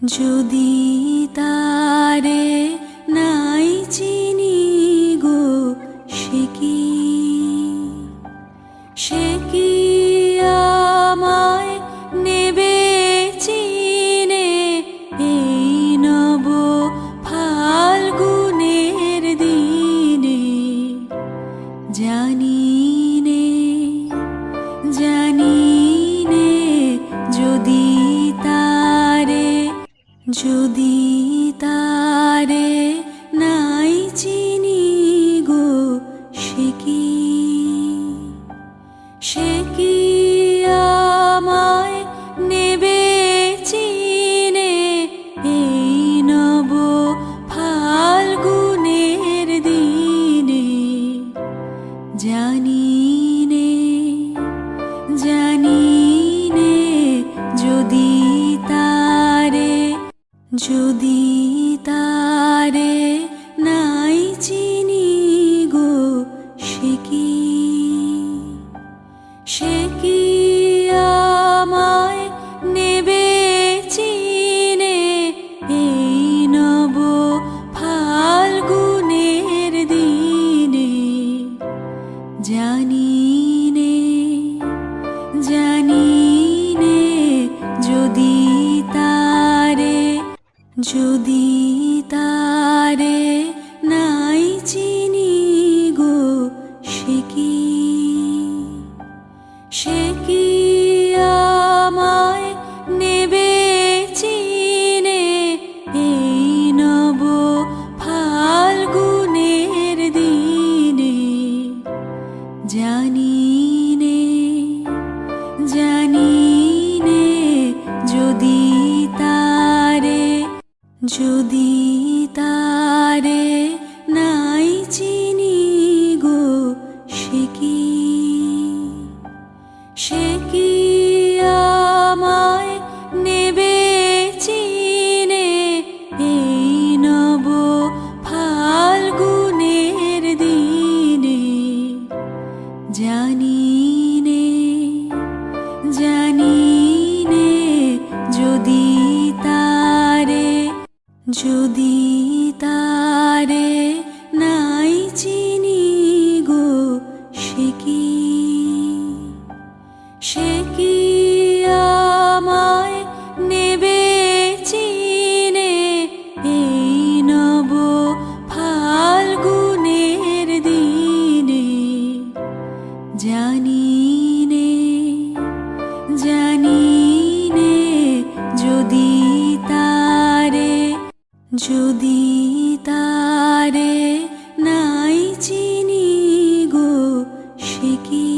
যদি তারে নাই চিনি গো, সে কি আমায় নেবে চিনে এই নব ফাল্গুনের দিনে। জানি নে যদি তারে নাই চিনি গো, সে কি আমায় নেবে চিনে এই নব ফাল্গুনের দিনে। জানি নে যদি তারে নাই চিনি গো, সে কি আমায় নেবে চিনে এই নব ফাল্গুনের দিনে। জানি নে যদি তারে নাই চিনি গো, সে কি আমায় নেবে চিনে এই নব ফাল্গুনের দিনে। জানি নে যদি তারে নাই চিনি গো, সে কি আমায় নেবে চিনে এই নব ফাল্গুনের দিনে। জানি নে যদি তারে নাই চিনি গো, সে কি আমায় নেবে চিনে এই নব ফাল্গুনের দিনে। জানি নে যদি তারে নাই চিনি গো, সে কি